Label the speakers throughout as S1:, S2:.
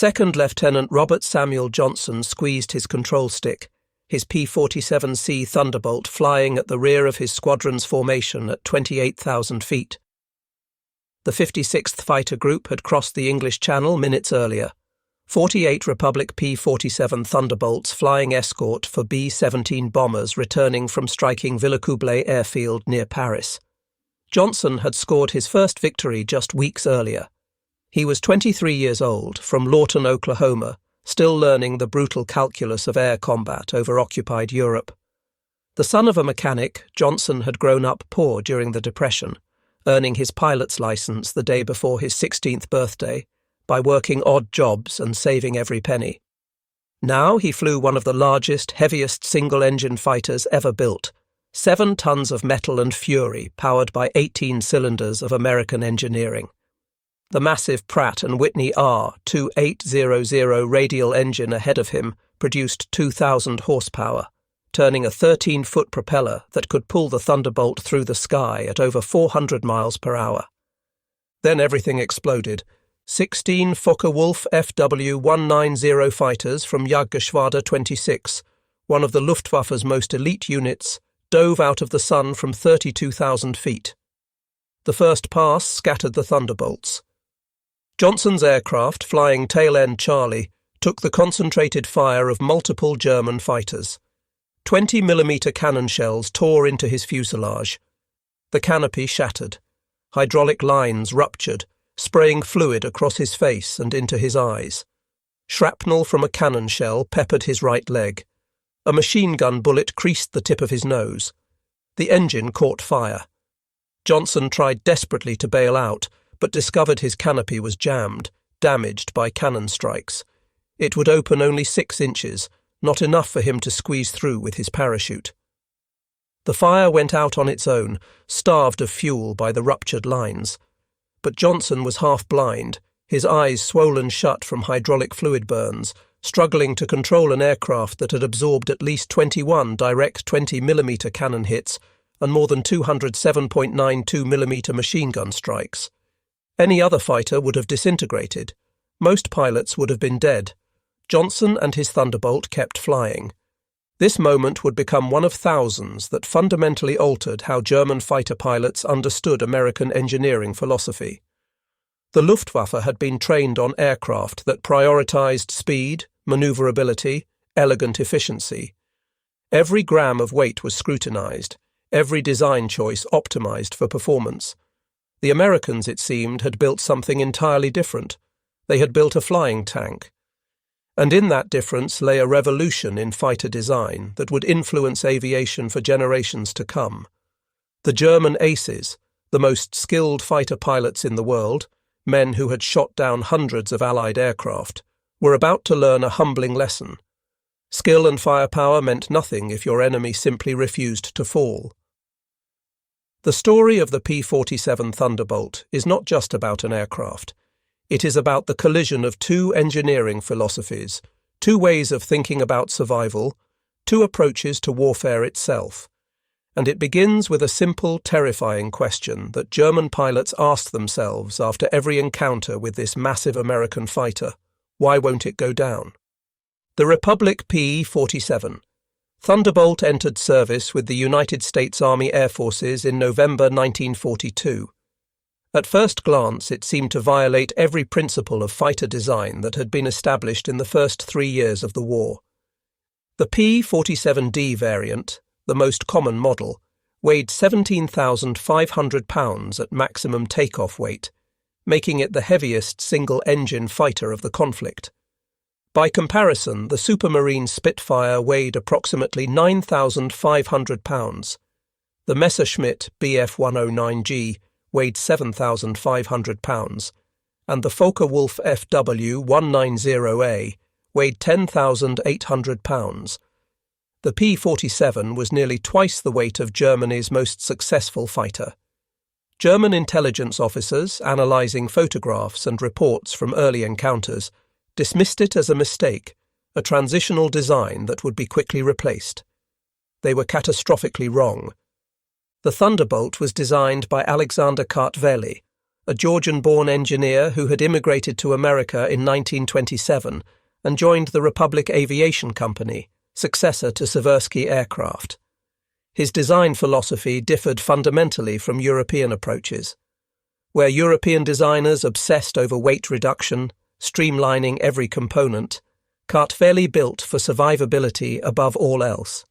S1: Second Lieutenant Robert Samuel Johnson squeezed his control stick, his P-47C Thunderbolt flying at the rear of his squadron's formation at 28,000 feet. The 56th Fighter Group had crossed the English Channel minutes earlier. 48 Republic P-47 Thunderbolts flying escort for B-17 bombers returning from striking Villacoublay airfield near Paris. Johnson had scored his first victory just weeks earlier. He was 23 years old, from Lawton, Oklahoma, still learning the brutal calculus of air combat over occupied Europe. The son of a mechanic, Johnson had grown up poor during the Depression, earning his pilot's license the day before his 16th birthday by working odd jobs and saving every penny. Now he flew one of the largest, heaviest single-engine fighters ever built, 7 tons of metal and fury powered by 18 cylinders of American engineering. The massive Pratt & Whitney R2800 radial engine ahead of him produced 2,000 horsepower, turning a 13-foot propeller that could pull the Thunderbolt through the sky at over 400 miles per hour. Then everything exploded. 16 Focke-Wulf FW-190 fighters from Jagdgeschwader 26, one of the Luftwaffe's most elite units, dove out of the sun from 32,000 feet. The first pass scattered the Thunderbolts. Johnson's aircraft, flying tail-end Charlie, took the concentrated fire of multiple German fighters. 20mm cannon shells tore into his fuselage. The canopy shattered. Hydraulic lines ruptured, spraying fluid across his face and into his eyes. Shrapnel from a cannon shell peppered his right leg. A machine gun bullet creased the tip of his nose. The engine caught fire. Johnson tried desperately to bail out, but discovered his canopy was jammed, damaged by cannon strikes. It would open only 6 inches, not enough for him to squeeze through with his parachute. The fire went out on its own, starved of fuel by the ruptured lines. But Johnson was half blind, his eyes swollen shut from hydraulic fluid burns, struggling to control an aircraft that had absorbed at least 21 direct 20mm cannon hits and more than 200 7.92mm machine gun strikes. Any other fighter would have disintegrated. Most pilots would have been dead. Johnson and his Thunderbolt kept flying. This moment would become one of thousands that fundamentally altered how German fighter pilots understood American engineering philosophy. The Luftwaffe had been trained on aircraft that prioritized speed, maneuverability, elegant efficiency. Every gram of weight was scrutinized, every design choice optimized for performance. The Americans, it seemed, had built something entirely different. They had built a flying tank. And in that difference lay a revolution in fighter design that would influence aviation for generations to come. The German aces, the most skilled fighter pilots in the world, men who had shot down hundreds of Allied aircraft, were about to learn a humbling lesson. Skill and firepower meant nothing if your enemy simply refused to fall. The story of the P-47 Thunderbolt is not just about an aircraft. It is about the collision of 2 engineering philosophies, 2 ways of thinking about survival, 2 approaches to warfare itself. And it begins with a simple, terrifying question that German pilots asked themselves after every encounter with this massive American fighter: why won't it go down? The Republic P-47. Thunderbolt entered service with the United States Army Air Forces in November 1942. At first glance, it seemed to violate every principle of fighter design that had been established in the first 3 years of the war. The P-47D variant, the most common model, weighed 17,500 pounds at maximum takeoff weight, making it the heaviest single-engine fighter of the conflict. By comparison, the Supermarine Spitfire weighed approximately 9,500 pounds. The Messerschmitt Bf-109G weighed 7,500 pounds, and the Focke-Wulf FW-190A weighed 10,800 pounds. The P-47 was nearly twice the weight of Germany's most successful fighter. German intelligence officers, analysing photographs and reports from early encounters, dismissed it as a mistake, a transitional design that would be quickly replaced. They were catastrophically wrong. The Thunderbolt was designed by Alexander Kartveli, a Georgian-born engineer who had immigrated to America in 1927 and joined the Republic Aviation Company, successor to Seversky Aircraft. His design philosophy differed fundamentally from European approaches. Where European designers obsessed over weight reduction, streamlining every component, Kartveli built for survivability above all else.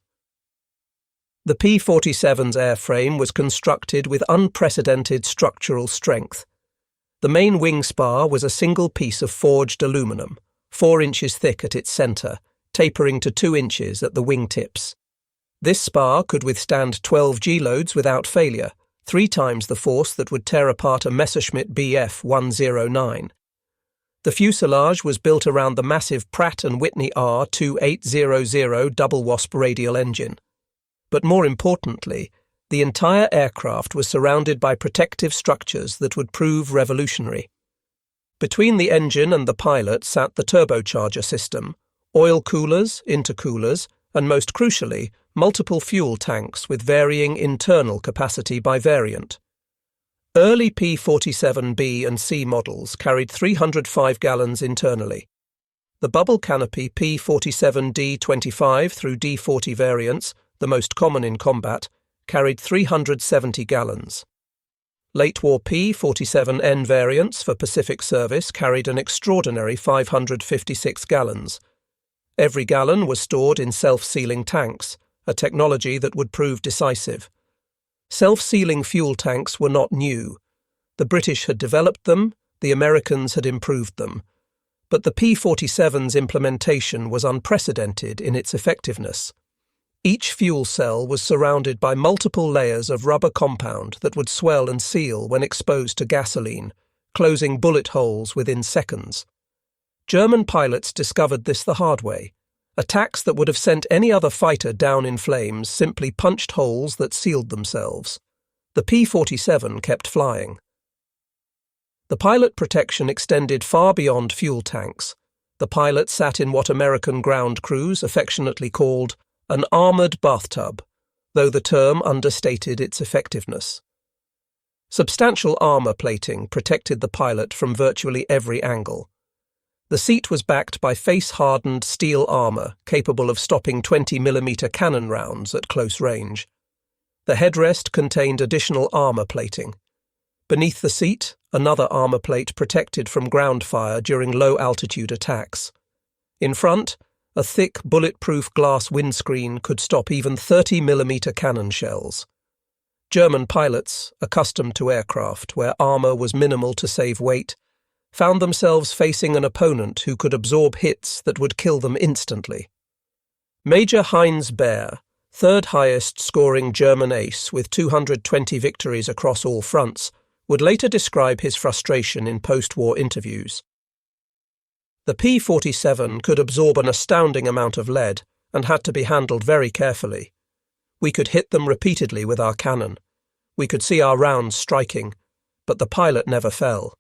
S1: The P-47's airframe was constructed with unprecedented structural strength. The main wing spar was a single piece of forged aluminum, 4 inches thick at its centre, tapering to 2 inches at the wing tips. This spar could withstand 12 G-loads without failure, 3 times the force that would tear apart a Messerschmitt Bf 109. The fuselage was built around the massive Pratt & Whitney R2800 double wasp radial engine. But more importantly, the entire aircraft was surrounded by protective structures that would prove revolutionary. Between the engine and the pilot sat the turbocharger system, oil coolers, intercoolers, and most crucially, multiple fuel tanks with varying internal capacity by variant. Early P-47B and C models carried 305 gallons internally. The bubble canopy P-47D25 through D40 variants, the most common in combat, carried 370 gallons. Late-war P-47N variants for Pacific service carried an extraordinary 556 gallons. Every gallon was stored in self-sealing tanks, a technology that would prove decisive. Self-sealing fuel tanks were not new. The British had developed them, the Americans had improved them. But the P-47's implementation was unprecedented in its effectiveness. Each fuel cell was surrounded by multiple layers of rubber compound that would swell and seal when exposed to gasoline, closing bullet holes within seconds. German pilots discovered this the hard way. Attacks that would have sent any other fighter down in flames simply punched holes that sealed themselves. The P-47 kept flying. The pilot protection extended far beyond fuel tanks. The pilot sat in what American ground crews affectionately called an armoured bathtub, though the term understated its effectiveness. Substantial armour plating protected the pilot from virtually every angle. The seat was backed by face-hardened steel armour capable of stopping 20mm cannon rounds at close range. The headrest contained additional armour plating. Beneath the seat, another armour plate protected from ground fire during low-altitude attacks. In front, a thick, bulletproof glass windscreen could stop even 30mm cannon shells. German pilots, accustomed to aircraft where armour was minimal to save weight, found themselves facing an opponent who could absorb hits that would kill them instantly. Major Heinz Bär, third highest scoring German ace with 220 victories across all fronts, would later describe his frustration in post-war interviews. The P-47 could absorb an astounding amount of lead and had to be handled very carefully. We could hit them repeatedly with our cannon. We could see our rounds striking, but the pilot never fell.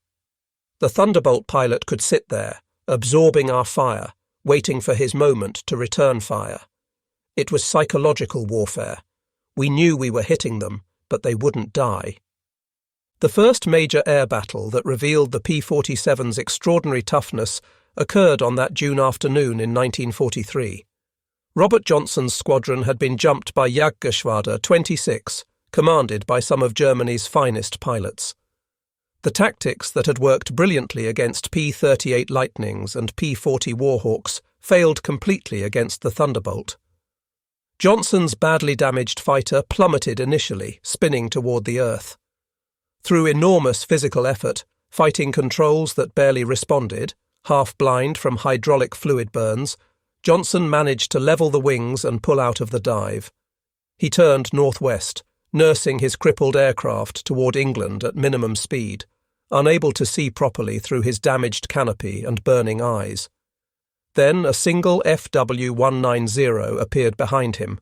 S1: The Thunderbolt pilot could sit there, absorbing our fire, waiting for his moment to return fire. It was psychological warfare. We knew we were hitting them, but they wouldn't die. The first major air battle that revealed the P-47's extraordinary toughness occurred on that June afternoon in 1943. Robert Johnson's squadron had been jumped by Jagdgeschwader 26, commanded by some of Germany's finest pilots. The tactics that had worked brilliantly against P-38 Lightnings and P-40 Warhawks failed completely against the Thunderbolt. Johnson's badly damaged fighter plummeted initially, spinning toward the earth. Through enormous physical effort, fighting controls that barely responded, half-blind from hydraulic fluid burns, Johnson managed to level the wings and pull out of the dive. He turned northwest, nursing his crippled aircraft toward England at minimum speed, unable to see properly through his damaged canopy and burning eyes. Then a single FW-190 appeared behind him.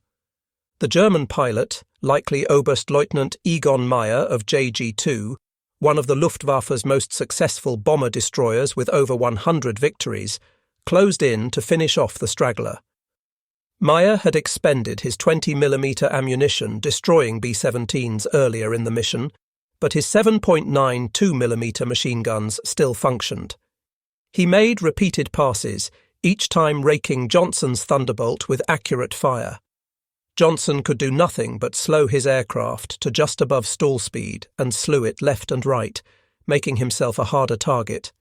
S1: The German pilot, likely Oberstleutnant Egon Meyer of JG-2, one of the Luftwaffe's most successful bomber destroyers with over 100 victories, closed in to finish off the straggler. Meyer had expended his 20mm ammunition destroying B-17s earlier in the mission, but his 7.92 mm machine guns still functioned. He made repeated passes, each time raking Johnson's Thunderbolt with accurate fire. Johnson could do nothing but slow his aircraft to just above stall speed and slew it left and right, making himself a harder target.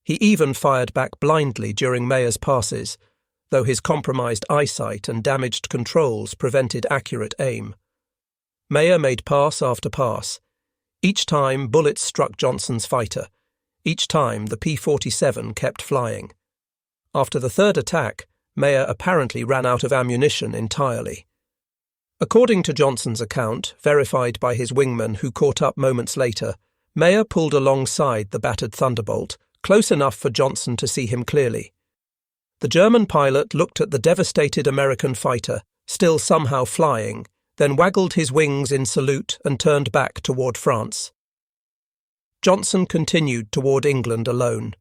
S1: He even fired back blindly during Mayer's passes, though his compromised eyesight and damaged controls prevented accurate aim. Mayer made pass after pass. Each time bullets struck Johnson's fighter. Each time the P-47 kept flying. After the third attack, Mayer apparently ran out of ammunition entirely. According to Johnson's account, verified by his wingman who caught up moments later, Mayer pulled alongside the battered Thunderbolt, close enough for Johnson to see him clearly. The German pilot looked at the devastated American fighter, still somehow flying, then waggled his wings in salute and turned back toward France. Johnson continued toward England alone.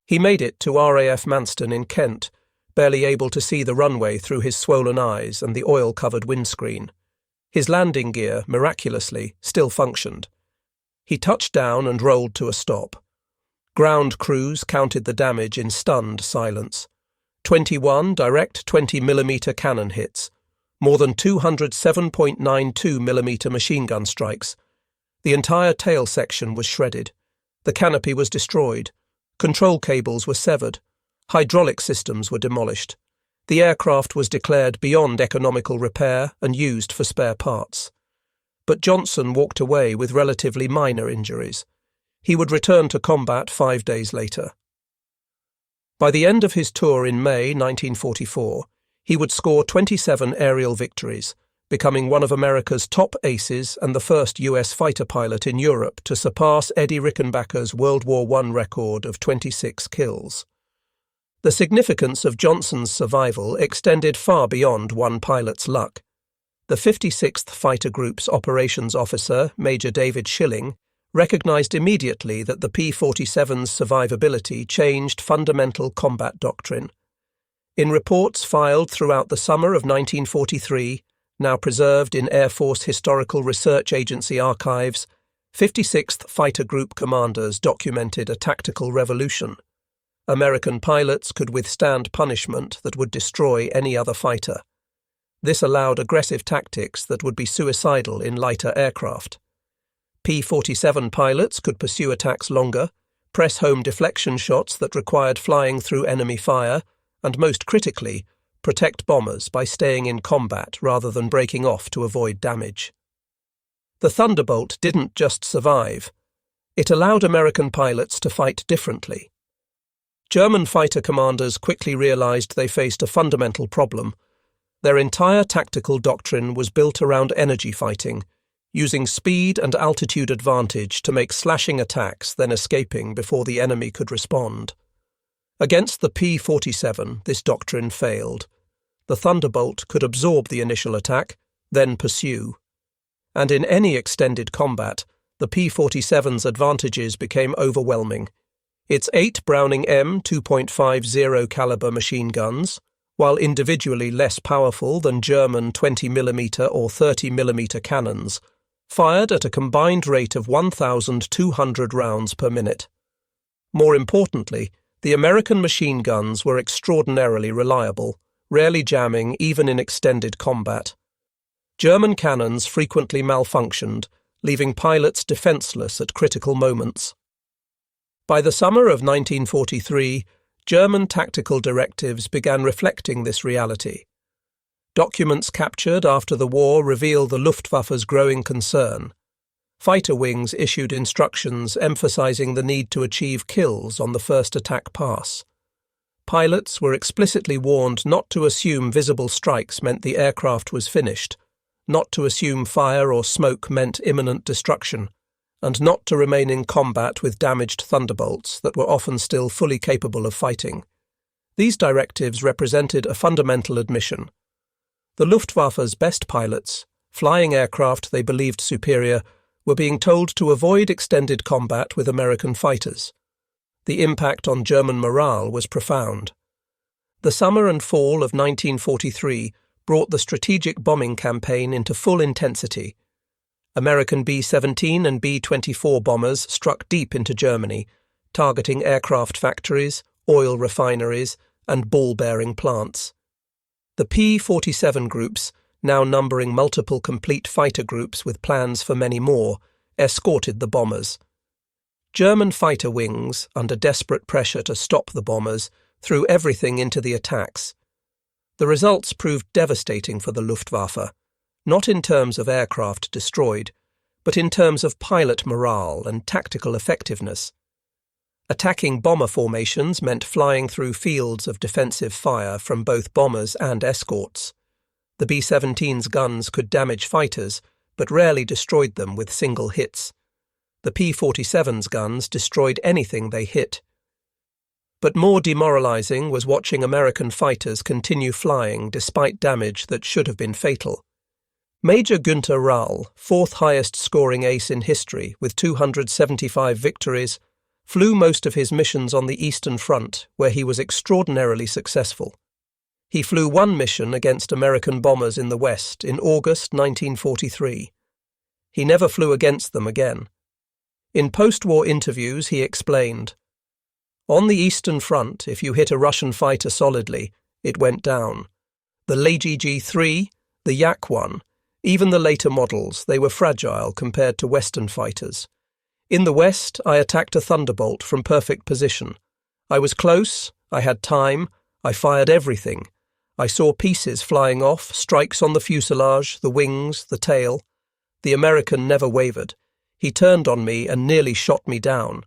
S1: He made it to RAF Manston in Kent, barely able to see the runway through his swollen eyes and the oil-covered windscreen. His landing gear, miraculously, still functioned. He touched down and rolled to a stop. Ground crews counted the damage in stunned silence. 21 direct 20mm cannon hits, more than 200 7.92mm machine gun strikes. The entire tail section was shredded. The canopy was destroyed. Control cables were severed. Hydraulic systems were demolished. The aircraft was declared beyond economical repair and used for spare parts. But Johnson walked away with relatively minor injuries. He would return to combat 5 days later. By the end of his tour in May 1944, he would score 27 aerial victories, becoming one of America's top aces and the first US fighter pilot in Europe to surpass Eddie Rickenbacker's World War I record of 26 kills. The significance of Johnson's survival extended far beyond one pilot's luck. The 56th Fighter Group's operations officer, Major David Schilling, recognized immediately that the P-47's survivability changed fundamental combat doctrine. In reports filed throughout the summer of 1943, now preserved in Air Force Historical Research Agency archives, 56th Fighter Group commanders documented a tactical revolution. American pilots could withstand punishment that would destroy any other fighter. This allowed aggressive tactics that would be suicidal in lighter aircraft. P-47 pilots could pursue attacks longer, press home deflection shots that required flying through enemy fire, and most critically, protect bombers by staying in combat rather than breaking off to avoid damage. The Thunderbolt didn't just survive. It allowed American pilots to fight differently. German fighter commanders quickly realized they faced a fundamental problem. Their entire tactical doctrine was built around energy fighting, using speed and altitude advantage to make slashing attacks, then escaping before the enemy could respond. Against the P-47, this doctrine failed. The Thunderbolt could absorb the initial attack, then pursue. And in any extended combat, the P-47's advantages became overwhelming. Its 8 Browning M 2.50 caliber machine guns, while individually less powerful than German 20mm or 30mm cannons, fired at a combined rate of 1,200 rounds per minute. More importantly, the American machine guns were extraordinarily reliable, rarely jamming even in extended combat. German cannons frequently malfunctioned, leaving pilots defenseless at critical moments. By the summer of 1943, German tactical directives began reflecting this reality. Documents captured after the war reveal the Luftwaffe's growing concern. Fighter wings issued instructions emphasizing the need to achieve kills on the first attack pass. Pilots were explicitly warned not to assume visible strikes meant the aircraft was finished, not to assume fire or smoke meant imminent destruction, and not to remain in combat with damaged Thunderbolts that were often still fully capable of fighting. These directives represented a fundamental admission. The Luftwaffe's best pilots, flying aircraft they believed superior, were being told to avoid extended combat with American fighters. The impact on German morale was profound. The summer and fall of 1943 brought the strategic bombing campaign into full intensity. American B-17 and B-24 bombers struck deep into Germany, targeting aircraft factories, oil refineries, and ball-bearing plants. The P-47 groups, now numbering multiple complete fighter groups with plans for many more, escorted the bombers. German fighter wings, under desperate pressure to stop the bombers, threw everything into the attacks. The results proved devastating for the Luftwaffe, not in terms of aircraft destroyed, but in terms of pilot morale and tactical effectiveness. Attacking bomber formations meant flying through fields of defensive fire from both bombers and escorts. The B-17's guns could damage fighters, but rarely destroyed them with single hits. The P-47's guns destroyed anything they hit. But more demoralizing was watching American fighters continue flying despite damage that should have been fatal. Major Günther Rall, fourth highest scoring ace in history with 275 victories, flew most of his missions on the Eastern Front, where he was extraordinarily successful. He flew one mission against American bombers in the West in August 1943. He never flew against them again. In post-war interviews, he explained, "On the Eastern Front, if you hit a Russian fighter solidly, it went down. The LGG-3, the Yak-1, even the later models, they were fragile compared to Western fighters. In the West, I attacked a Thunderbolt from perfect position. I was close, I had time, I fired everything. I saw pieces flying off, strikes on the fuselage, the wings, the tail. The American never wavered. He turned on me and nearly shot me down.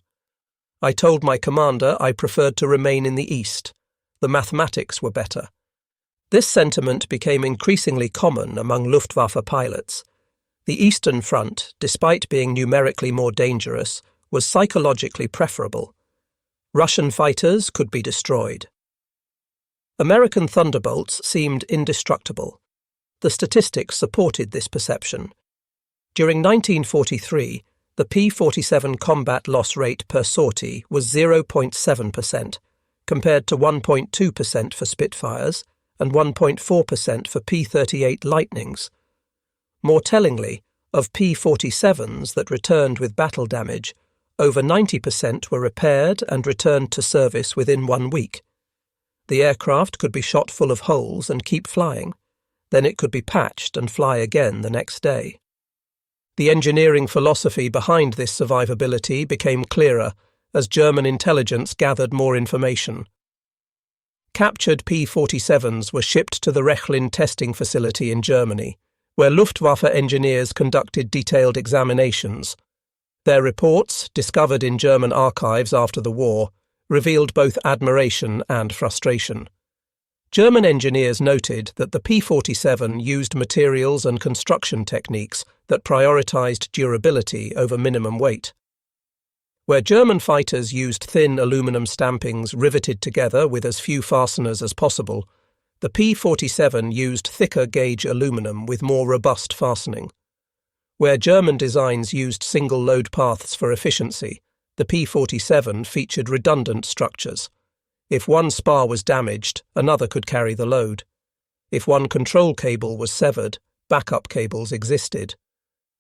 S1: I told my commander I preferred to remain in the East. The mathematics were better." This sentiment became increasingly common among Luftwaffe pilots. The Eastern Front, despite being numerically more dangerous, was psychologically preferable. Russian fighters could be destroyed. American Thunderbolts seemed indestructible. The statistics supported this perception. During 1943, the P-47 combat loss rate per sortie was 0.7%, compared to 1.2% for Spitfires and 1.4% for P-38 Lightnings. More tellingly, of P-47s that returned with battle damage, over 90% were repaired and returned to service within 1 week. The aircraft could be shot full of holes and keep flying. Then it could be patched and fly again the next day. The engineering philosophy behind this survivability became clearer as German intelligence gathered more information. Captured P-47s were shipped to the Rechlin testing facility in Germany, where Luftwaffe engineers conducted detailed examinations. Their reports, discovered in German archives after the war, revealed both admiration and frustration. German engineers noted that the P-47 used materials and construction techniques that prioritized durability over minimum weight. Where German fighters used thin aluminum stampings riveted together with as few fasteners as possible, the P-47 used thicker gauge aluminum with more robust fastening. Where German designs used single load paths for efficiency, the P-47 featured redundant structures. If one spar was damaged, another could carry the load. If one control cable was severed, backup cables existed.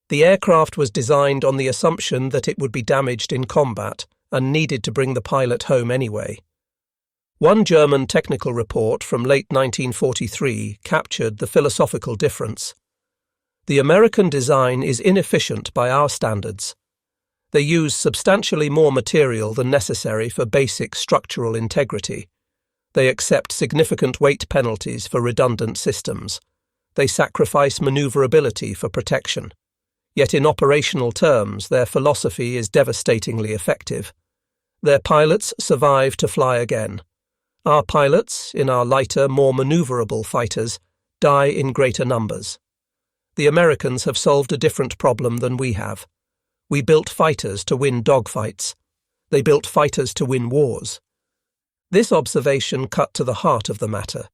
S1: The aircraft was designed on the assumption that it would be damaged in combat and needed to bring the pilot home anyway. One German technical report from late 1943 captured the philosophical difference. The American design is inefficient by our standards. They use substantially more material than necessary for basic structural integrity. They accept significant weight penalties for redundant systems. They sacrifice maneuverability for protection. Yet in operational terms, their philosophy is devastatingly effective. Their pilots survive to fly again. Our pilots, in our lighter, more maneuverable fighters, die in greater numbers. The Americans have solved a different problem than we have. We built fighters to win dogfights. They built fighters to win wars. This observation cut to the heart of the matter.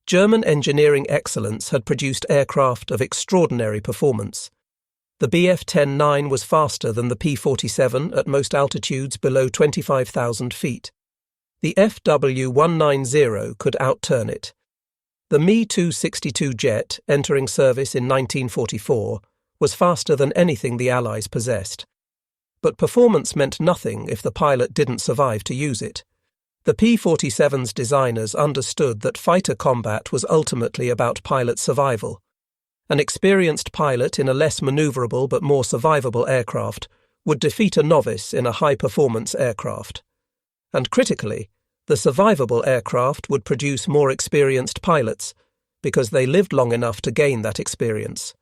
S1: German engineering excellence had produced aircraft of extraordinary performance. The Bf-10-9 was faster than the P-47 at most altitudes below 25,000 feet. The FW-190 could outturn it. The Me-262 jet, entering service in 1944, was faster than anything the Allies possessed. But performance meant nothing if the pilot didn't survive to use it. The P-47's designers understood that fighter combat was ultimately about pilot survival. An experienced pilot in a less maneuverable but more survivable aircraft would defeat a novice in a high-performance aircraft. And critically, the survivable aircraft would produce more experienced pilots because they lived long enough to gain that experience.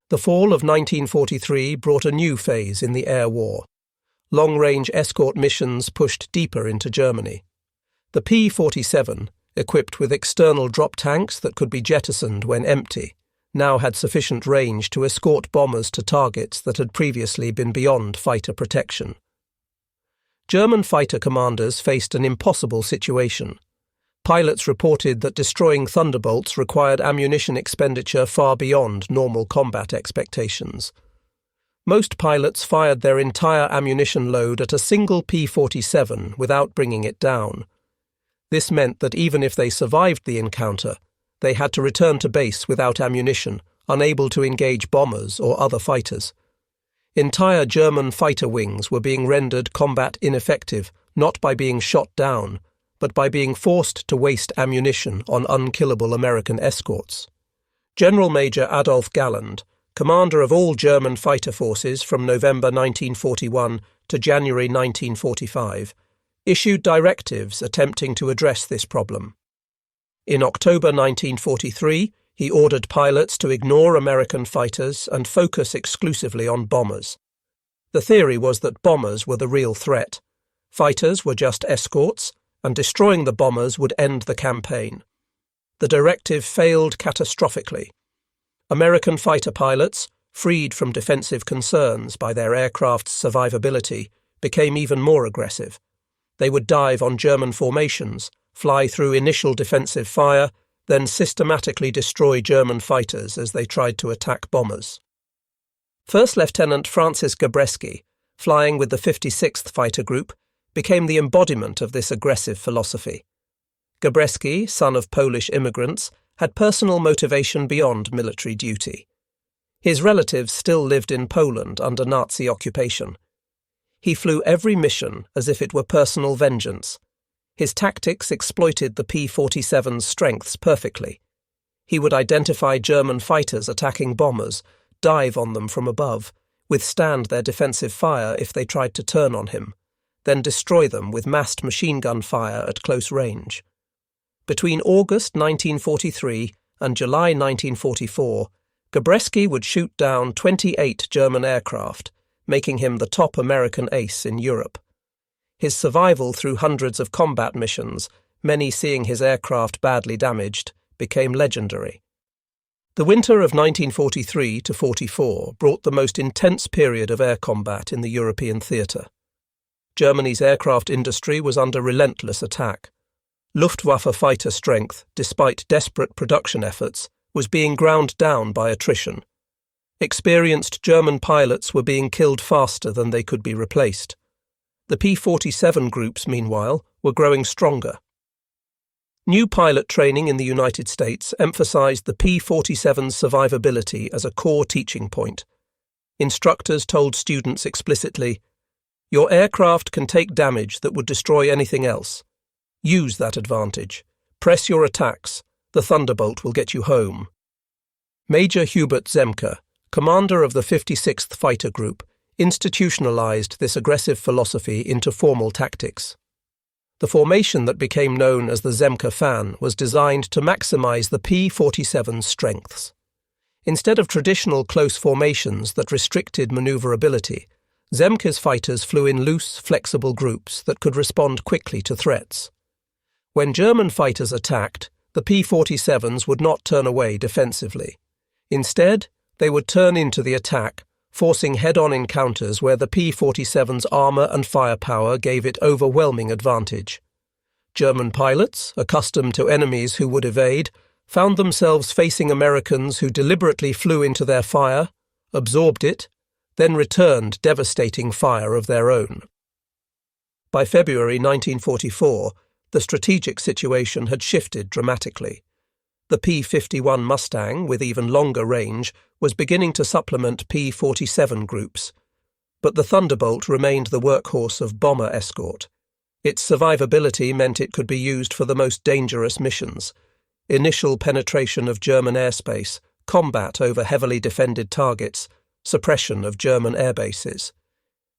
S1: The fall of 1943 brought a new phase in the air war. Long-range escort missions pushed deeper into Germany. The P-47, equipped with external drop tanks that could be jettisoned when empty, now had sufficient range to escort bombers to targets that had previously been beyond fighter protection. German fighter commanders faced an impossible situation. Pilots reported that destroying Thunderbolts required ammunition expenditure far beyond normal combat expectations. Most pilots fired their entire ammunition load at a single P-47 without bringing it down. This meant that even if they survived the encounter, they had to return to base without ammunition, unable to engage bombers or other fighters. Entire German fighter wings were being rendered combat ineffective, not by being shot down, but by being forced to waste ammunition on unkillable American escorts. General Major Adolf Galland, commander of all German fighter forces from November 1941 to January 1945, issued directives attempting to address this problem. In October 1943, he ordered pilots to ignore American fighters and focus exclusively on bombers. The theory was that bombers were the real threat. Fighters were just escorts, and destroying the bombers would end the campaign. The directive failed catastrophically. American fighter pilots, freed from defensive concerns by their aircraft's survivability, became even more aggressive. They would dive on German formations, fly through initial defensive fire, then systematically destroy German fighters as they tried to attack bombers. First Lieutenant Francis Gabreski, flying with the 56th Fighter Group, became the embodiment of this aggressive philosophy. Gabreski, son of Polish immigrants, had personal motivation beyond military duty. His relatives still lived in Poland under Nazi occupation. He flew every mission as if it were personal vengeance. His tactics exploited the P-47's strengths perfectly. He would identify German fighters attacking bombers, dive on them from above, withstand their defensive fire if they tried to turn on him, then destroy them with massed machine gun fire at close range. Between August 1943 and July 1944, Gabreski would shoot down 28 German aircraft, making him the top American ace in Europe. His survival through hundreds of combat missions, many seeing his aircraft badly damaged, became legendary. The winter of 1943 to 44 brought the most intense period of air combat in the European theatre. Germany's aircraft industry was under relentless attack. Luftwaffe fighter strength, despite desperate production efforts, was being ground down by attrition. Experienced German pilots were being killed faster than they could be replaced. The P-47 groups, meanwhile, were growing stronger. New pilot training in the United States emphasized the P-47's survivability as a core teaching point. Instructors told students explicitly, "Your aircraft can take damage that would destroy anything else. Use that advantage. Press your attacks. The Thunderbolt will get you home." Major Hubert Zemke, commander of the 56th Fighter Group, institutionalized this aggressive philosophy into formal tactics. The formation that became known as the Zemke Fan was designed to maximize the P-47's strengths. Instead of traditional close formations that restricted maneuverability, Zemke's fighters flew in loose, flexible groups that could respond quickly to threats. When German fighters attacked, the P-47s would not turn away defensively. Instead, they would turn into the attack, forcing head-on encounters where the P-47's armour and firepower gave it overwhelming advantage. German pilots, accustomed to enemies who would evade, found themselves facing Americans who deliberately flew into their fire, absorbed it, then returned devastating fire of their own. By February 1944, the strategic situation had shifted dramatically. The P-51 Mustang, with even longer range, was beginning to supplement P-47 groups. But the Thunderbolt remained the workhorse of bomber escort. Its survivability meant it could be used for the most dangerous missions: initial penetration of German airspace, combat over heavily defended targets, suppression of German airbases.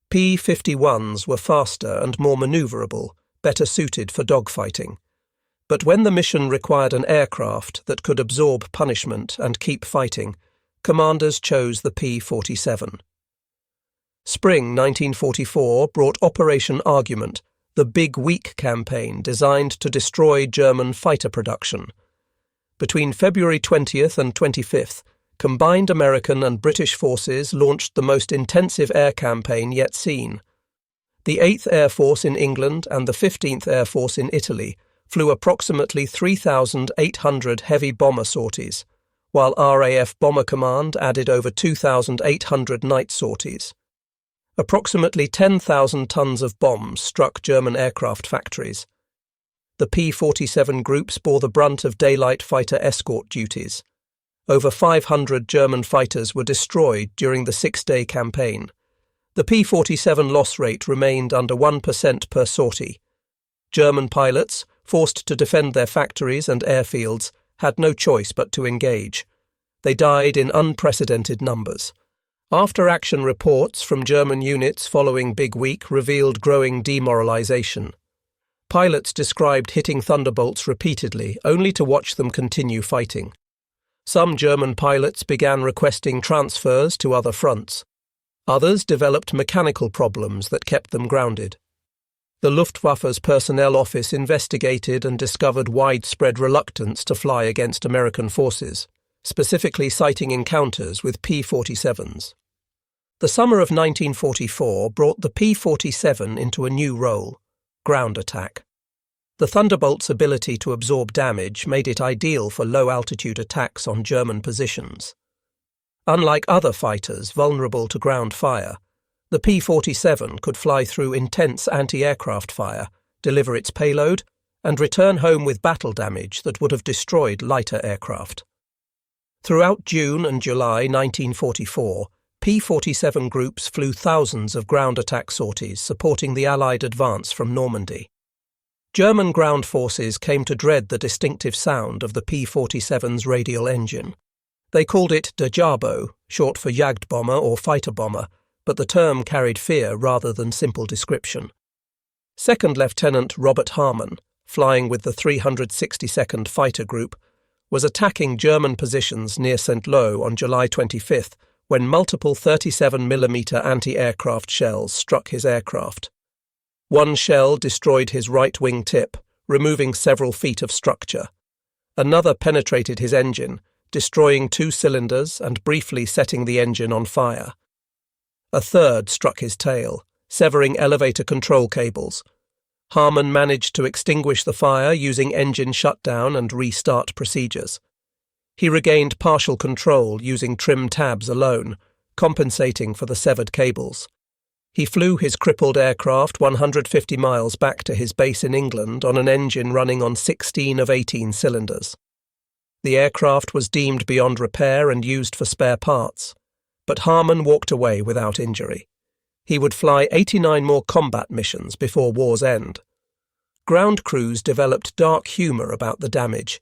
S1: P-51s were faster and more maneuverable, better suited for dogfighting. But when the mission required an aircraft that could absorb punishment and keep fighting, commanders chose the P-47. Spring 1944 brought Operation Argument, the Big Week campaign designed to destroy German fighter production. Between February 20th and 25th, combined American and British forces launched the most intensive air campaign yet seen. The 8th Air Force in England and the 15th Air Force in Italy flew approximately 3,800 heavy bomber sorties, while RAF Bomber Command added over 2,800 night sorties. Approximately 10,000 tons of bombs struck German aircraft factories. The P-47 groups bore the brunt of daylight fighter escort duties. Over 500 German fighters were destroyed during the 6-day campaign. The P-47 loss rate remained under 1% per sortie. German pilots, forced to defend their factories and airfields, had no choice but to engage. They died in unprecedented numbers. After-action reports from German units following Big Week revealed growing demoralization. Pilots described hitting Thunderbolts repeatedly, only to watch them continue fighting. Some German pilots began requesting transfers to other fronts. Others developed mechanical problems that kept them grounded. The Luftwaffe's personnel office investigated and discovered widespread reluctance to fly against American forces, specifically citing encounters with P-47s. The summer of 1944 brought the P-47 into a new role: ground attack. The Thunderbolt's ability to absorb damage made it ideal for low-altitude attacks on German positions. Unlike other fighters vulnerable to ground fire, the P-47 could fly through intense anti-aircraft fire, deliver its payload, and return home with battle damage that would have destroyed lighter aircraft. Throughout June and July 1944, P-47 groups flew thousands of ground attack sorties supporting the Allied advance from Normandy. German ground forces came to dread the distinctive sound of the P-47's radial engine. They called it der Jabo, short for Jagdbomber or fighter bomber, but the term carried fear rather than simple description. Second Lieutenant Robert Harmon, flying with the 362nd Fighter Group, was attacking German positions near Saint-Lô on July 25th when multiple 37mm anti-aircraft shells struck his aircraft. One shell destroyed his right wing tip, removing several feet of structure. Another penetrated his engine, destroying 2 cylinders and briefly setting the engine on fire. A third struck his tail, severing elevator control cables. Harmon managed to extinguish the fire using engine shutdown and restart procedures. He regained partial control using trim tabs alone, compensating for the severed cables. He flew his crippled aircraft 150 miles back to his base in England on an engine running on 16 of 18 cylinders. The aircraft was deemed beyond repair and used for spare parts, but Harmon walked away without injury. He would fly 89 more combat missions before war's end. Ground crews developed dark humour about the damage.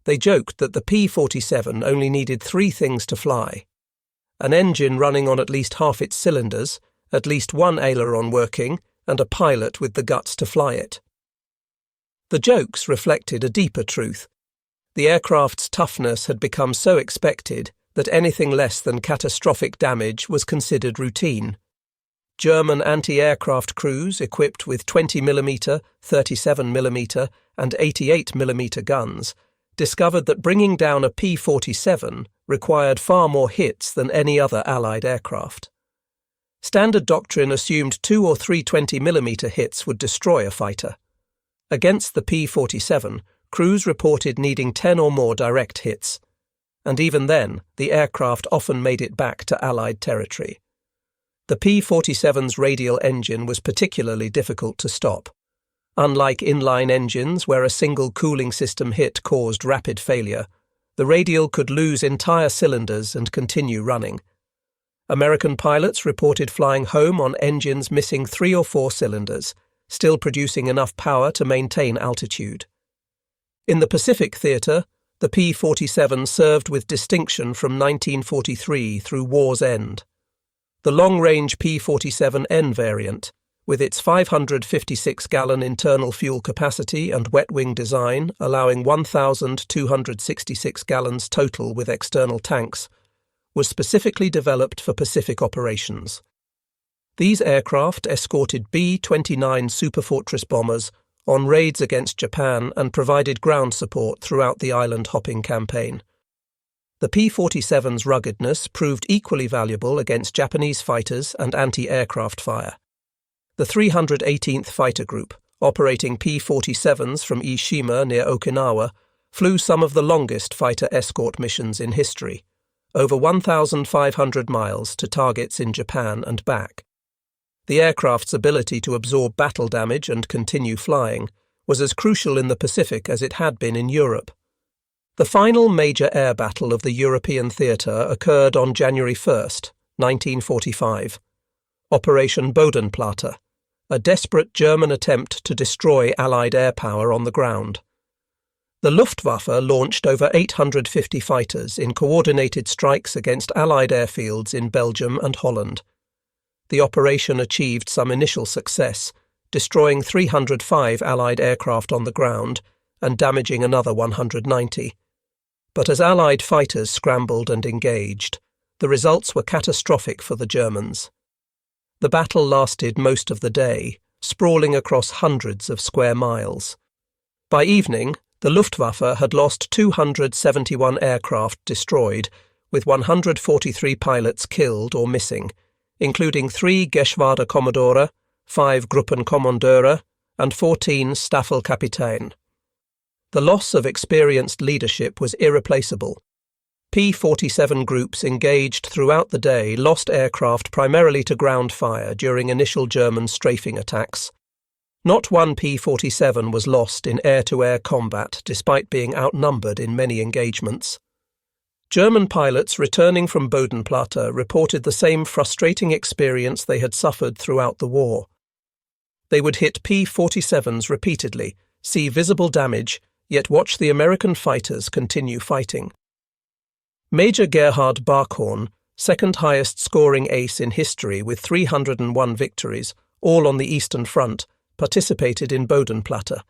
S1: They joked that the P-47 only needed 3 things to fly: an engine running on at least half its cylinders, at least one aileron working, and a pilot with the guts to fly it. The jokes reflected a deeper truth. The aircraft's toughness had become so expected that anything less than catastrophic damage was considered routine. German anti-aircraft crews equipped with 20mm, 37mm, and 88mm guns discovered that bringing down a P-47 required far more hits than any other Allied aircraft. Standard doctrine assumed 2 or 3 20mm hits would destroy a fighter. Against the P-47, crews reported needing 10 or more direct hits, and even then, the aircraft often made it back to Allied territory. The P-47's radial engine was particularly difficult to stop. Unlike inline engines where a single cooling system hit caused rapid failure, The radial could lose entire cylinders and continue running. American pilots reported flying home on engines missing 3 or 4 cylinders, still producing enough power to maintain altitude. In the Pacific theatre, the P-47 served with distinction from 1943 through war's end. The long-range P-47N variant, with its 556-gallon internal fuel capacity and wet-wing design allowing 1,266 gallons total with external tanks, was specifically developed for Pacific operations. These aircraft escorted B-29 Superfortress bombers on raids against Japan and provided ground support throughout the island-hopping campaign. The P-47's ruggedness proved equally valuable against Japanese fighters and anti-aircraft fire. The 318th Fighter Group, operating P-47s from Ishima near Okinawa, flew some of the longest fighter escort missions in history, over 1,500 miles to targets in Japan and back. The aircraft's ability to absorb battle damage and continue flying was as crucial in the Pacific as it had been in Europe. The final major air battle of the European theatre occurred on January 1, 1945. Operation Bodenplatte, a desperate German attempt to destroy Allied air power on the ground. The Luftwaffe launched over 850 fighters in coordinated strikes against Allied airfields in Belgium and Holland. The operation achieved some initial success, destroying 305 Allied aircraft on the ground and damaging another 190. But as Allied fighters scrambled and engaged, the results were catastrophic for the Germans. The battle lasted most of the day, sprawling across hundreds of square miles. By evening, the Luftwaffe had lost 271 aircraft destroyed, with 143 pilots killed or missing, including 3 Geschwader Commodore, 5 Gruppenkommandeure, and 14 Staffelkapitän. The loss of experienced leadership was irreplaceable. P-47 groups engaged throughout the day lost aircraft primarily to ground fire during initial German strafing attacks. Not one P-47 was lost in air-to-air combat despite being outnumbered in many engagements. German pilots returning from Bodenplatte reported the same frustrating experience they had suffered throughout the war. They would hit P-47s repeatedly, see visible damage, yet watch the American fighters continue fighting. Major Gerhard Barkhorn, second highest scoring ace in history with 301 victories, all on the Eastern Front, participated in Bodenplatte.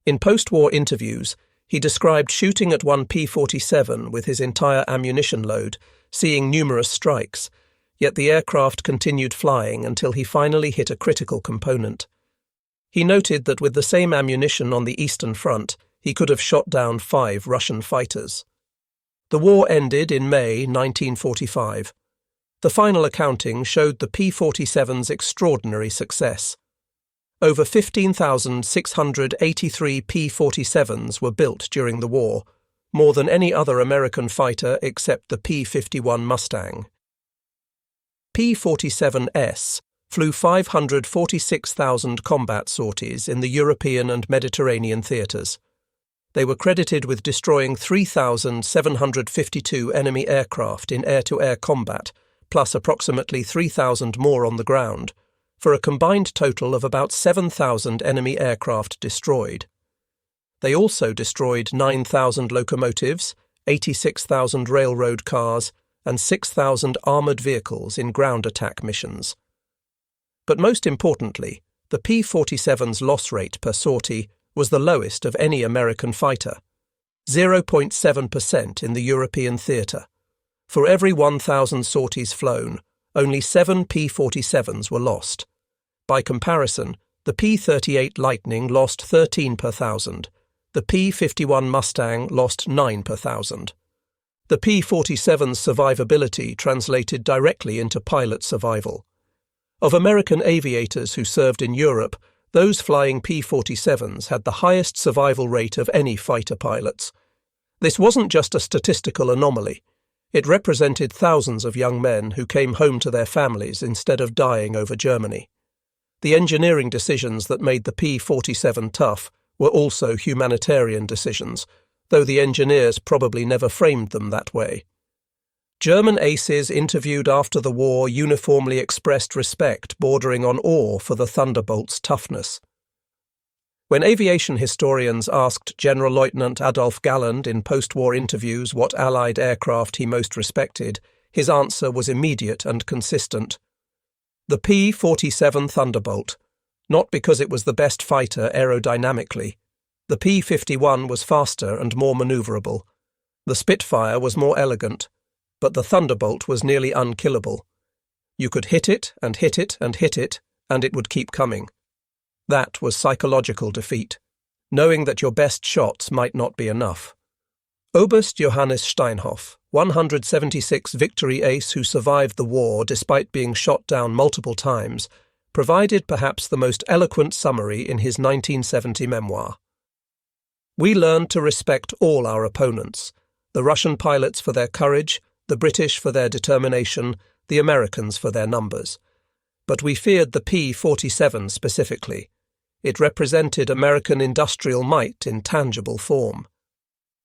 S1: In post-war interviews, he described shooting at one P-47 with his entire ammunition load, seeing numerous strikes, yet the aircraft continued flying until he finally hit a critical component. He noted that with the same ammunition on the Eastern Front, he could have shot down 5 Russian fighters. The war ended in May 1945. The final accounting showed the P-47's extraordinary success. Over 15,683 P-47s were built during the war, more than any other American fighter except the P-51 Mustang. P-47S flew 546,000 combat sorties in the European and Mediterranean theatres. They were credited with destroying 3,752 enemy aircraft in air-to-air combat, plus approximately 3,000 more on the ground, for a combined total of about 7,000 enemy aircraft destroyed. They also destroyed 9,000 locomotives, 86,000 railroad cars, and 6,000 armoured vehicles in ground attack missions. But most importantly, the P-47's loss rate per sortie was the lowest of any American fighter, 0.7% in the European theatre. For every 1,000 sorties flown, only 7 P-47s were lost. By comparison, the P-38 Lightning lost 13 per thousand, the P-51 Mustang lost 9 per thousand. The P-47's survivability translated directly into pilot survival. Of American aviators who served in Europe, those flying P-47s had the highest survival rate of any fighter pilots. This wasn't just a statistical anomaly. It represented thousands of young men who came home to their families instead of dying over Germany. The engineering decisions that made the P-47 tough were also humanitarian decisions. though the engineers probably never framed them that way. German aces interviewed after the war uniformly expressed respect bordering on awe for the Thunderbolt's toughness. When aviation historians asked General Lieutenant Adolf Galland in post-war interviews what Allied aircraft he most respected, his answer was immediate and consistent. The P-47 Thunderbolt, not because it was the best fighter aerodynamically. The P-51 was faster and more maneuverable. The Spitfire was more elegant, but the Thunderbolt was nearly unkillable. You could hit it and hit it and hit it, and it would keep coming. That was psychological defeat, knowing that your best shots might not be enough. Oberst Johannes Steinhoff, 176 Victory ace who survived the war despite being shot down multiple times, provided perhaps the most eloquent summary in his 1970 memoir. We learned to respect all our opponents, the Russian pilots for their courage, the British for their determination, the Americans for their numbers. But we feared the P-47 specifically. It represented American industrial might in tangible form.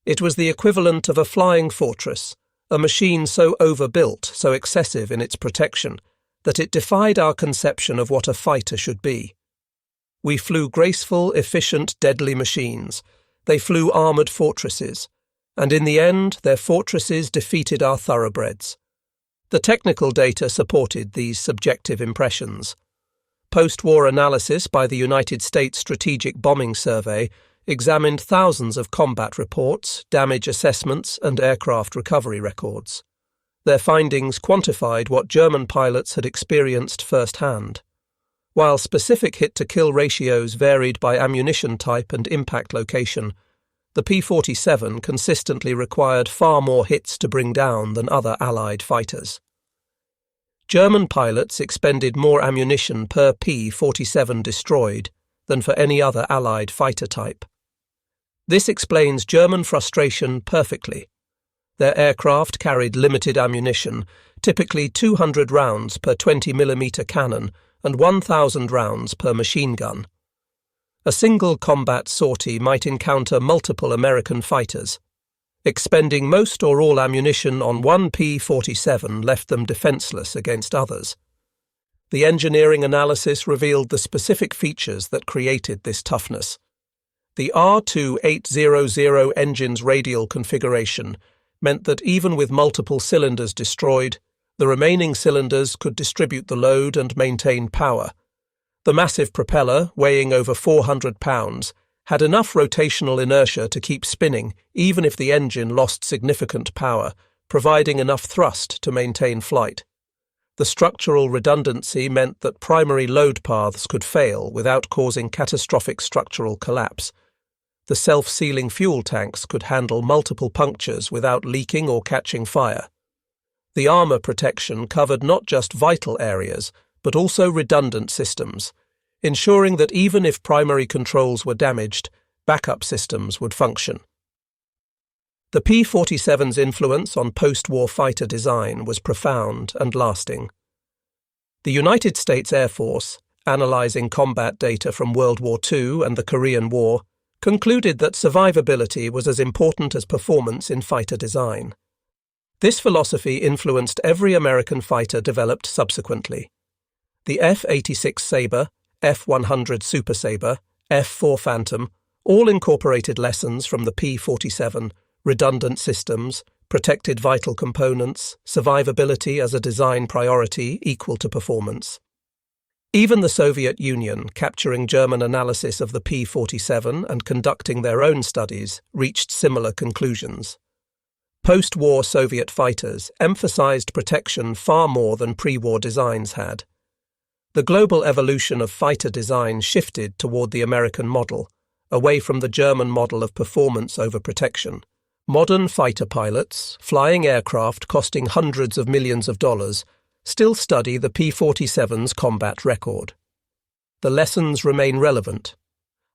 S1: It was the equivalent of a flying fortress, a machine so overbuilt, so excessive in its protection, that it defied our conception of what a fighter should be. We flew graceful, efficient, deadly machines. They flew armoured fortresses, and in the end their fortresses defeated our thoroughbreds. The technical data supported these subjective impressions. Post-war analysis by the United States Strategic Bombing Survey examined thousands of combat reports, damage assessments, and aircraft recovery records. Their findings quantified what German pilots had experienced firsthand. While specific hit-to-kill ratios varied by ammunition type and impact location, the P-47 consistently required far more hits to bring down than other Allied fighters. German pilots expended more ammunition per P-47 destroyed than for any other Allied fighter type. This explains German frustration perfectly. Their aircraft carried limited ammunition, typically 200 rounds per 20mm cannon and 1,000 rounds per machine gun. A single combat sortie might encounter multiple American fighters. Expending most or all ammunition on one P-47 left them defenseless against others. The engineering analysis revealed the specific features that created this toughness. The R2800 engine's radial configuration meant that even with multiple cylinders destroyed, the remaining cylinders could distribute the load and maintain power. The massive propeller, weighing over 400 pounds, had enough rotational inertia to keep spinning even if the engine lost significant power, providing enough thrust to maintain flight. The structural redundancy meant that primary load paths could fail without causing catastrophic structural collapse. The self-sealing fuel tanks could handle multiple punctures without leaking or catching fire. The armour protection covered not just vital areas, but also redundant systems, ensuring that even if primary controls were damaged, backup systems would function. The P-47's influence on post-war fighter design was profound and lasting. The United States Air Force, analysing combat data from World War II and the Korean War, concluded that survivability was as important as performance in fighter design. This philosophy influenced every American fighter developed subsequently. The F-86 Sabre, F-100 Super Sabre, F-4 Phantom all incorporated lessons from the P-47, redundant systems, protected vital components, survivability as a design priority equal to performance. Even the Soviet Union, capturing German analysis of the P-47 and conducting their own studies, reached similar conclusions. Post-war Soviet fighters emphasized protection far more than pre-war designs had. The global evolution of fighter design shifted toward the American model, away from the German model of performance over protection. Modern fighter pilots, flying aircraft costing hundreds of millions of dollars, still study the P-47's combat record. The lessons remain relevant.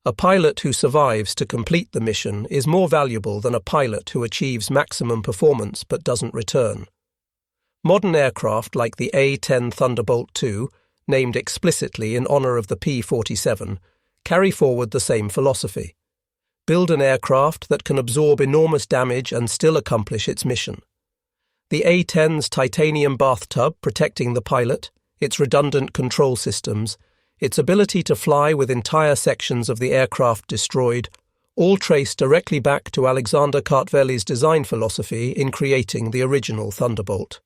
S1: A pilot who survives to complete the mission is more valuable than a pilot who achieves maximum performance but doesn't return. Modern aircraft like the A-10 Thunderbolt II, named explicitly in honour of the P-47, carry forward the same philosophy. build an aircraft that can absorb enormous damage and still accomplish its mission. The A-10's titanium bathtub protecting the pilot, its redundant control systems, its ability to fly with entire sections of the aircraft destroyed, all trace directly back to Alexander Kartveli's design philosophy in creating the original Thunderbolt.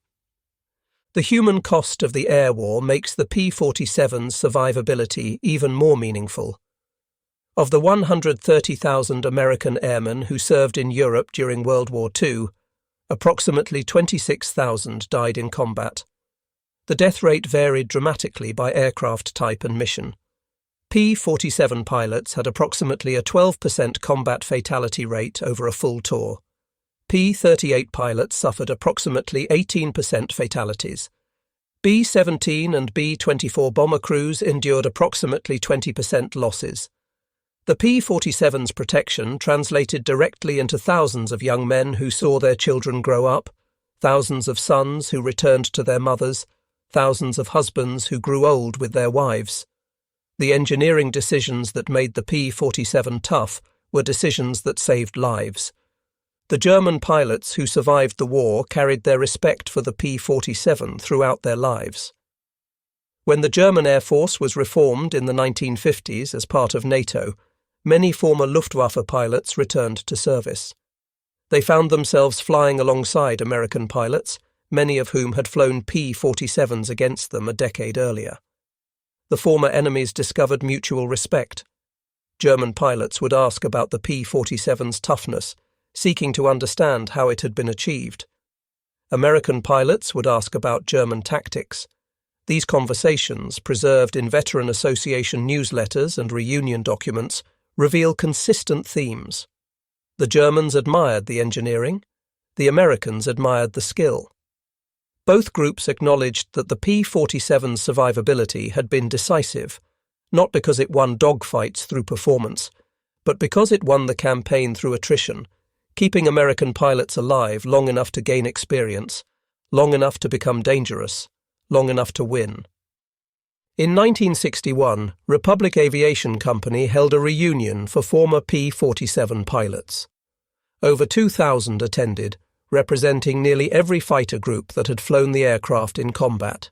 S1: The human cost of the air war makes the P-47's survivability even more meaningful. Of the 130,000 American airmen who served in Europe during World War II, approximately 26,000 died in combat. The death rate varied dramatically by aircraft type and mission. P-47 pilots had approximately a 12% combat fatality rate over a full tour. P-38 pilots suffered approximately 18% fatalities. B-17 and B-24 bomber crews endured approximately 20% losses. The P-47's protection translated directly into thousands of young men who saw their children grow up, thousands of sons who returned to their mothers, thousands of husbands who grew old with their wives. The engineering decisions that made the P-47 tough were decisions that saved lives. The German pilots who survived the war carried their respect for the P-47 throughout their lives. When the German Air Force was reformed in the 1950s as part of NATO, many former Luftwaffe pilots returned to service. They found themselves flying alongside American pilots, many of whom had flown P-47s against them a decade earlier. The former enemies discovered mutual respect. German pilots would ask about the P-47's toughness, seeking to understand how it had been achieved. American pilots would ask about German tactics. These conversations, preserved in Veteran Association newsletters and reunion documents, reveal consistent themes. The Germans admired the engineering, the Americans admired the skill. Both groups acknowledged that the P-47's survivability had been decisive, not because it won dogfights through performance, but because it won the campaign through attrition, keeping American pilots alive long enough to gain experience, long enough to become dangerous, long enough to win. In 1961, Republic Aviation Company held a reunion for former P-47 pilots. Over 2,000 attended, representing nearly every fighter group that had flown the aircraft in combat.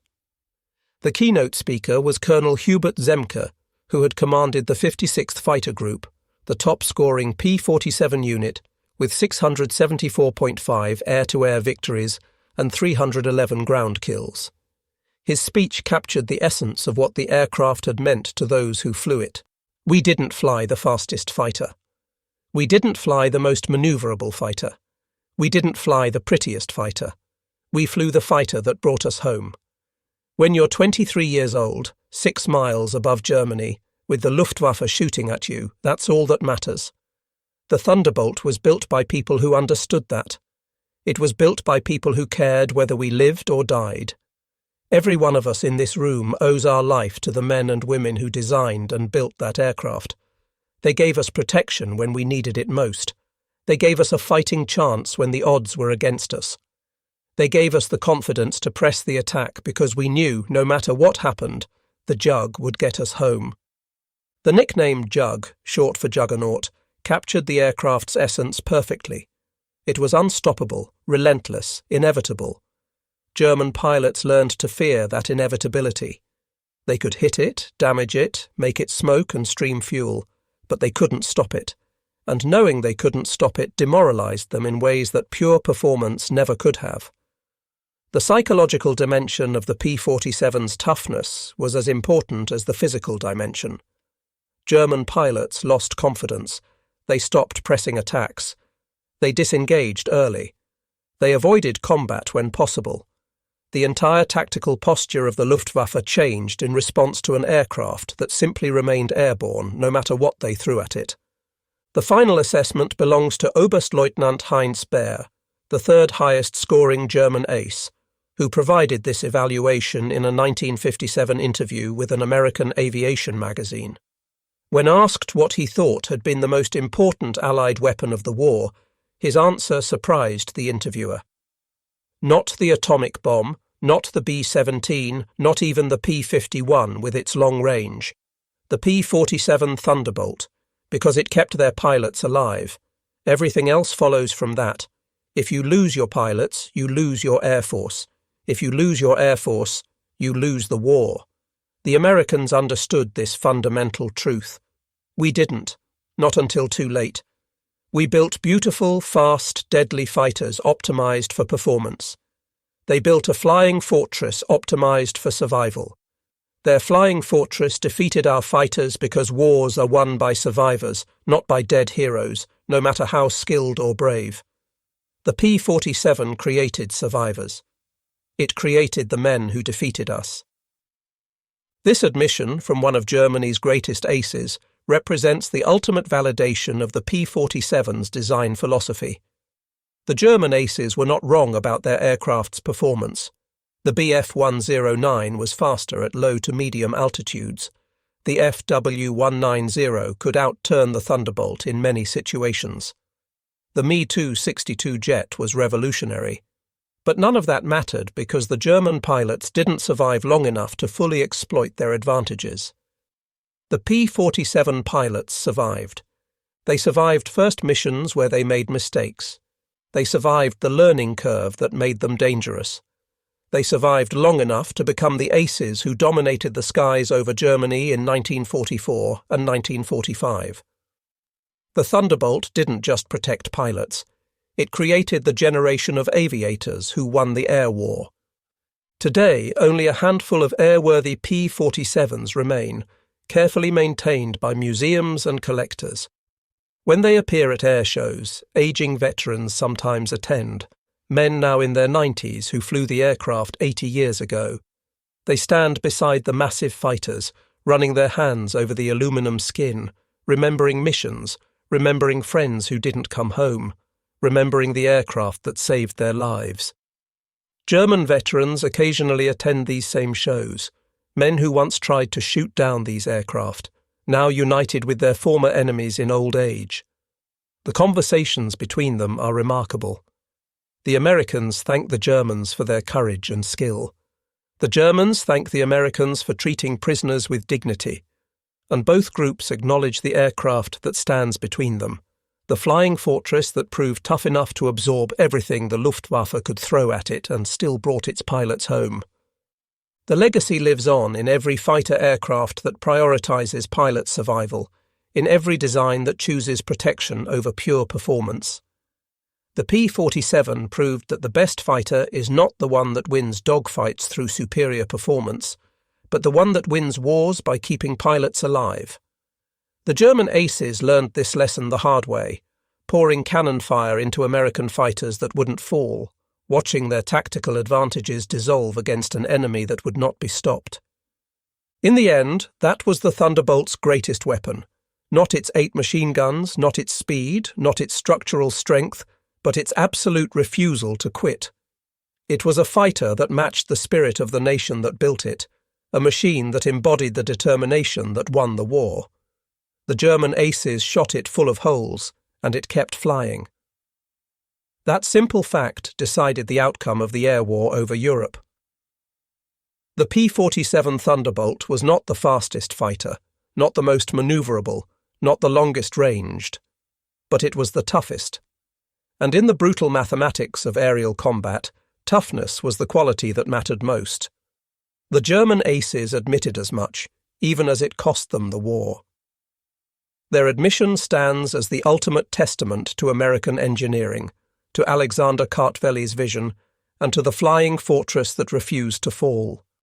S1: The keynote speaker was Colonel Hubert Zemke, who had commanded the 56th Fighter Group, the top-scoring P-47 unit, with 674.5 air-to-air victories and 311 ground kills. His speech captured the essence of what the aircraft had meant to those who flew it. We didn't fly the fastest fighter. We didn't fly the most maneuverable fighter. We didn't fly the prettiest fighter. We flew the fighter that brought us home. When you're 23 years old, 6 miles above Germany, with the Luftwaffe shooting at you, that's all that matters. The Thunderbolt was built by people who understood that. It was built by people who cared whether we lived or died. Every one of us in this room owes our life to the men and women who designed and built that aircraft. They gave us protection when we needed it most. They gave us a fighting chance when the odds were against us. They gave us the confidence to press the attack because we knew, no matter what happened, the Jug would get us home. The nickname Jug, short for Juggernaut, captured the aircraft's essence perfectly. It was unstoppable, relentless, inevitable. German pilots learned to fear that inevitability. They could hit it, damage it, make it smoke and stream fuel, but they couldn't stop it. And knowing they couldn't stop it demoralized them in ways that pure performance never could have. The psychological dimension of the P-47's toughness was as important as the physical dimension. German pilots lost confidence. They stopped pressing attacks. They disengaged early. They avoided combat when possible. The entire tactical posture of the Luftwaffe changed in response to an aircraft that simply remained airborne no matter what they threw at it. The final assessment belongs to Oberstleutnant Heinz Bär, the third highest scoring German ace, who provided this evaluation in a 1957 interview with an American aviation magazine. When asked what he thought had been the most important Allied weapon of the war, his answer surprised the interviewer. Not the atomic bomb, not the B-17, not even the P-51 with its long range. The P-47 Thunderbolt, because it kept their pilots alive. Everything else follows from that. If you lose your pilots, you lose your air force. If you lose your air force, you lose the war. The Americans understood this fundamental truth. We didn't, not until too late. We built beautiful, fast, deadly fighters optimized for performance. They built a flying fortress optimized for survival. Their flying fortress defeated our fighters because wars are won by survivors, not by dead heroes, no matter how skilled or brave. The P-47 created survivors. It created the men who defeated us. This admission from one of Germany's greatest aces represents the ultimate validation of the P-47's design philosophy. The German aces were not wrong about their aircraft's performance. The Bf-109 was faster at low to medium altitudes. The FW-190 could outturn the Thunderbolt in many situations. The Me-262 jet was revolutionary. But none of that mattered because the German pilots didn't survive long enough to fully exploit their advantages. The P-47 pilots survived. They survived first missions where they made mistakes. They survived the learning curve that made them dangerous. They survived long enough to become the aces who dominated the skies over Germany in 1944 and 1945. The Thunderbolt didn't just protect pilots. It created the generation of aviators who won the air war. Today, only a handful of airworthy P-47s remain, carefully maintained by museums and collectors. When they appear at air shows, aging veterans sometimes attend, men now in their 90s who flew the aircraft 80 years ago. They stand beside the massive fighters, running their hands over the aluminum skin, remembering missions, remembering friends who didn't come home, remembering the aircraft that saved their lives. German veterans occasionally attend these same shows, men who once tried to shoot down these aircraft, now united with their former enemies in old age. The conversations between them are remarkable. The Americans thank the Germans for their courage and skill. The Germans thank the Americans for treating prisoners with dignity. And both groups acknowledge the aircraft that stands between them, the flying fortress that proved tough enough to absorb everything the Luftwaffe could throw at it and still brought its pilots home. The legacy lives on in every fighter aircraft that prioritizes pilot survival, in every design that chooses protection over pure performance. The P-47 proved that the best fighter is not the one that wins dogfights through superior performance, but the one that wins wars by keeping pilots alive. The German aces learned this lesson the hard way, pouring cannon fire into American fighters that wouldn't fall, watching their tactical advantages dissolve against an enemy that would not be stopped. In the end, that was the Thunderbolt's greatest weapon. Not its 8 machine guns, not its speed, not its structural strength, but its absolute refusal to quit. It was a fighter that matched the spirit of the nation that built it, a machine that embodied the determination that won the war. The German aces shot it full of holes, and it kept flying. That simple fact decided the outcome of the air war over Europe. The P-47 Thunderbolt was not the fastest fighter, not the most maneuverable, not the longest ranged, but it was the toughest. And in the brutal mathematics of aerial combat, toughness was the quality that mattered most. The German aces admitted as much, even as it cost them the war. Their admission stands as the ultimate testament to American engineering, to Alexander Kartveli's vision, and to the flying fortress that refused to fall.